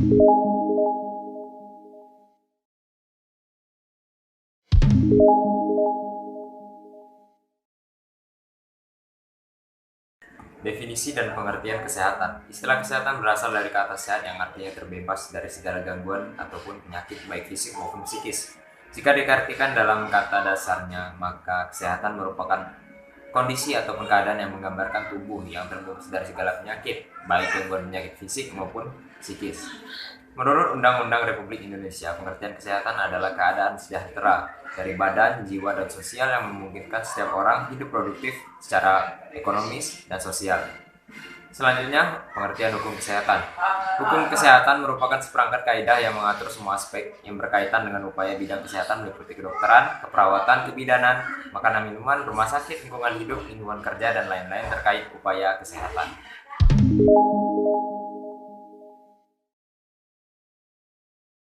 Definisi dan pengertian kesehatan. Istilah kesehatan berasal dari kata sehat yang artinya terbebas dari segala gangguan ataupun penyakit baik fisik maupun psikis. Jika diartikan dalam kata dasarnya, maka kesehatan merupakan kondisi ataupun keadaan yang menggambarkan tubuh yang terbebas dari segala penyakit, baik gangguan penyakit fisik maupun psikis. Menurut Undang-Undang Republik Indonesia, pengertian kesehatan adalah keadaan sejahtera dari badan, jiwa, dan sosial yang memungkinkan setiap orang hidup produktif secara ekonomis dan sosial. Selanjutnya, pengertian hukum kesehatan. Hukum kesehatan merupakan seperangkat kaidah yang mengatur semua aspek yang berkaitan dengan upaya bidang kesehatan meliputi kedokteran, keperawatan, kebidanan, makanan minuman, rumah sakit, lingkungan hidup, lingkungan kerja, dan lain-lain terkait upaya kesehatan.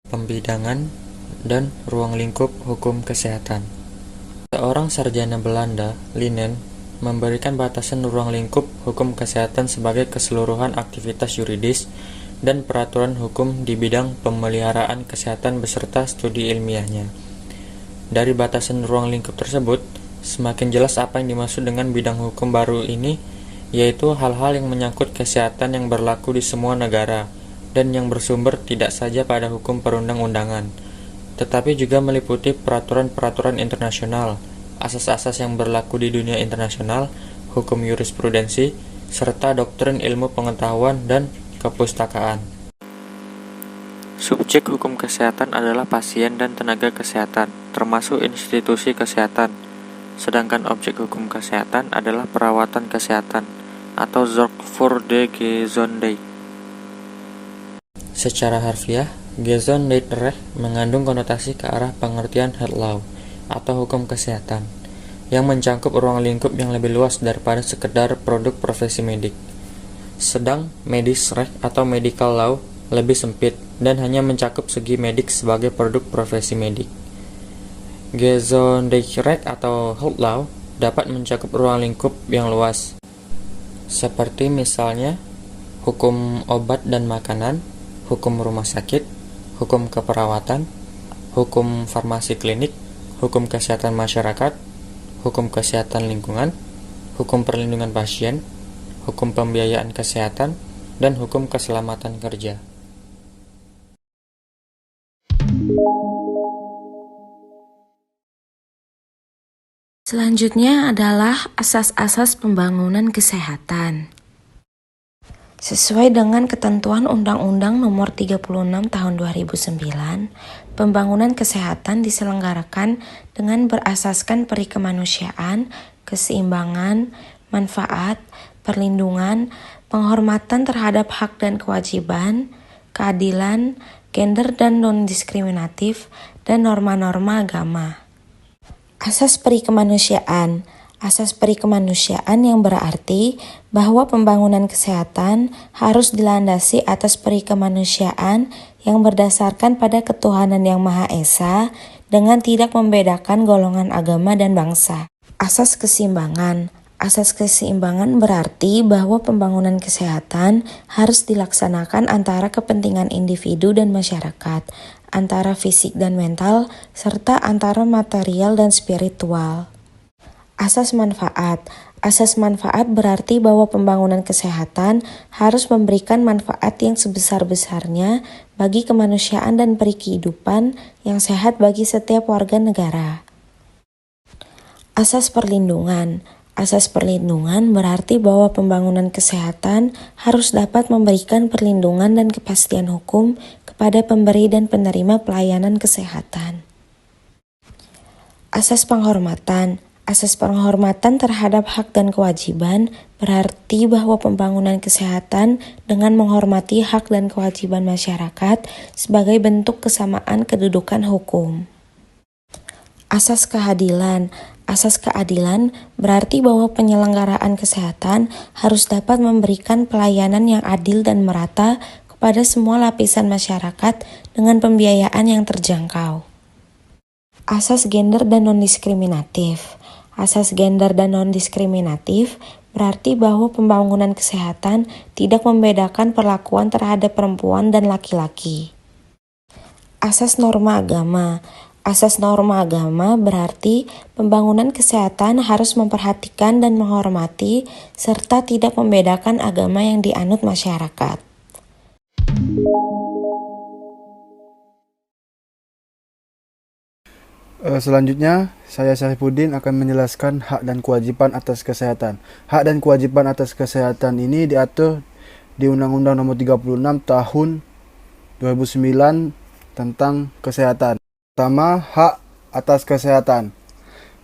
Pembidangan dan ruang lingkup hukum kesehatan. Seorang sarjana Belanda, Linen, memberikan batasan ruang lingkup hukum kesehatan sebagai keseluruhan aktivitas yuridis dan peraturan hukum di bidang pemeliharaan kesehatan beserta studi ilmiahnya. Dari batasan ruang lingkup tersebut, semakin jelas apa yang dimaksud dengan bidang hukum baru ini, yaitu hal-hal yang menyangkut kesehatan yang berlaku di semua negara dan yang bersumber tidak saja pada hukum perundang-undangan, tetapi juga meliputi peraturan-peraturan internasional, asas-asas yang berlaku di dunia internasional, hukum jurisprudensi, serta doktrin ilmu pengetahuan dan kepustakaan. Subjek hukum kesehatan adalah pasien dan tenaga kesehatan, termasuk institusi kesehatan, sedangkan objek hukum kesehatan adalah perawatan kesehatan, atau Zorg voor de Gezondheid. Secara harfiah, Gezondheidsrecht mengandung konotasi ke arah pengertian health law, atau hukum kesehatan, yang mencangkup ruang lingkup yang lebih luas daripada sekedar produk profesi medik. Sedang Medisrecht atau medical law lebih sempit dan hanya mencakup segi medik sebagai produk profesi medik. Gezondheidsrecht atau health law dapat mencakup ruang lingkup yang luas, seperti misalnya hukum obat dan makanan, hukum rumah sakit, hukum keperawatan, hukum farmasi klinik, hukum kesehatan masyarakat, hukum kesehatan lingkungan, hukum perlindungan pasien, hukum pembiayaan kesehatan, dan hukum keselamatan kerja. Selanjutnya adalah asas-asas pembangunan kesehatan. Sesuai dengan ketentuan Undang-Undang Nomor 36 Tahun 2009, pembangunan kesehatan diselenggarakan dengan berasaskan peri kemanusiaan, keseimbangan, manfaat, perlindungan, penghormatan terhadap hak dan kewajiban, keadilan, gender dan non-diskriminatif, dan norma-norma agama. Asas peri kemanusiaan. Asas peri kemanusiaan yang berarti bahwa pembangunan kesehatan harus dilandasi atas peri kemanusiaan yang berdasarkan pada ketuhanan yang Maha Esa dengan tidak membedakan golongan agama dan bangsa. Asas keseimbangan. Asas keseimbangan berarti bahwa pembangunan kesehatan harus dilaksanakan antara kepentingan individu dan masyarakat, antara fisik dan mental, serta antara material dan spiritual. Asas manfaat. Asas manfaat berarti bahwa pembangunan kesehatan harus memberikan manfaat yang sebesar-besarnya bagi kemanusiaan dan peri kehidupan yang sehat bagi setiap warga negara. Asas perlindungan. Asas perlindungan berarti bahwa pembangunan kesehatan harus dapat memberikan perlindungan dan kepastian hukum kepada pemberi dan penerima pelayanan kesehatan. Asas penghormatan. Asas penghormatan terhadap hak dan kewajiban berarti bahwa pembangunan kesehatan dengan menghormati hak dan kewajiban masyarakat sebagai bentuk kesamaan kedudukan hukum. Asas keadilan. Asas keadilan berarti bahwa penyelenggaraan kesehatan harus dapat memberikan pelayanan yang adil dan merata kepada semua lapisan masyarakat dengan pembiayaan yang terjangkau. Asas gender dan non-diskriminatif. Asas gender dan non-diskriminatif berarti bahwa pembangunan kesehatan tidak membedakan perlakuan terhadap perempuan dan laki-laki. Asas norma agama. Asas norma agama berarti pembangunan kesehatan harus memperhatikan dan menghormati serta tidak membedakan agama yang dianut masyarakat. Selanjutnya, saya Syarifuddin akan menjelaskan hak dan kewajiban atas kesehatan. Hak dan kewajiban atas kesehatan ini diatur di Undang-Undang Nomor 36 Tahun 2009 tentang kesehatan. Pertama, hak atas kesehatan.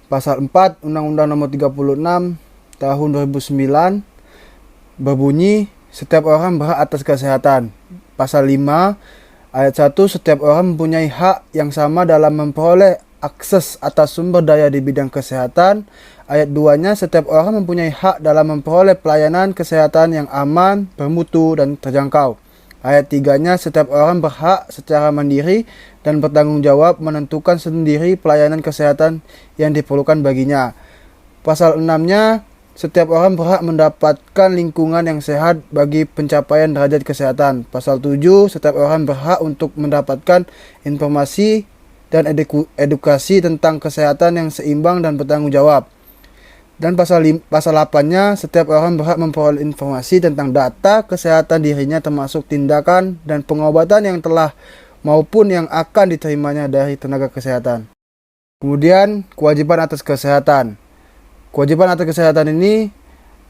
Pasal 4 Undang-Undang Nomor 36 Tahun 2009 berbunyi, setiap orang berhak atas kesehatan. Pasal 5 Ayat 1, setiap orang mempunyai hak yang sama dalam memperoleh akses atas sumber daya di bidang kesehatan. Ayat 2-nya, setiap orang mempunyai hak dalam memperoleh pelayanan kesehatan yang aman, bermutu, dan terjangkau. Ayat 3-nya, setiap orang berhak secara mandiri dan bertanggung jawab menentukan sendiri pelayanan kesehatan yang diperlukan baginya. Pasal 6-nya, setiap orang berhak mendapatkan lingkungan yang sehat bagi pencapaian derajat kesehatan. Pasal 7, setiap orang berhak untuk mendapatkan informasi dan edukasi tentang kesehatan yang seimbang dan bertanggung jawab. Dan pasal 8-nya, setiap orang berhak memperoleh informasi tentang data kesehatan dirinya termasuk tindakan dan pengobatan yang telah maupun yang akan diterimanya dari tenaga kesehatan. Kemudian, kewajiban atas kesehatan. Kewajiban atas kesehatan ini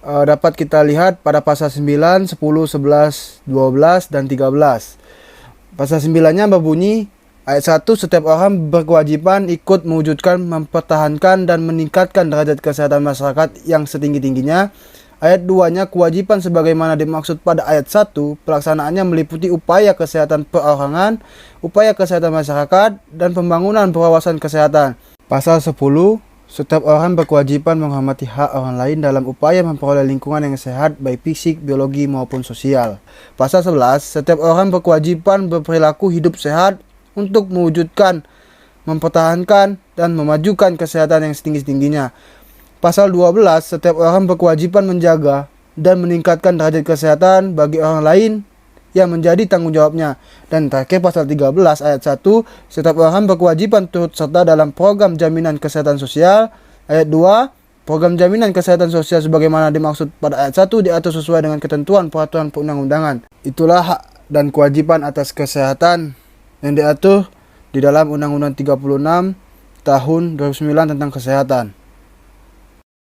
dapat kita lihat pada pasal 9, 10, 11, 12, dan 13. Pasal 9-nya berbunyi, ayat 1, setiap orang berkewajiban ikut mewujudkan, mempertahankan, dan meningkatkan derajat kesehatan masyarakat yang setinggi-tingginya. Ayat 2-nya, kewajiban sebagaimana dimaksud pada ayat 1, pelaksanaannya meliputi upaya kesehatan perorangan, upaya kesehatan masyarakat, dan pembangunan berwawasan kesehatan. Pasal 10, setiap orang berkewajiban menghormati hak orang lain dalam upaya memperoleh lingkungan yang sehat baik fisik, biologi, maupun sosial. Pasal 11, setiap orang berkewajiban berperilaku hidup sehat untuk mewujudkan, mempertahankan, dan memajukan kesehatan yang setinggi-tingginya. Pasal 12, setiap orang berkewajiban menjaga dan meningkatkan derajat kesehatan bagi orang lain yang menjadi tanggung jawabnya. Dan terakhir pasal 13 ayat 1, setiap orang berkewajiban turut serta dalam program jaminan kesehatan sosial. Ayat 2, program jaminan kesehatan sosial sebagaimana dimaksud pada ayat 1 diatur sesuai dengan ketentuan peraturan perundang-undangan. Itulah hak dan kewajiban atas kesehatan yang diatur di dalam Undang-Undang 36 Tahun 2009 tentang kesehatan.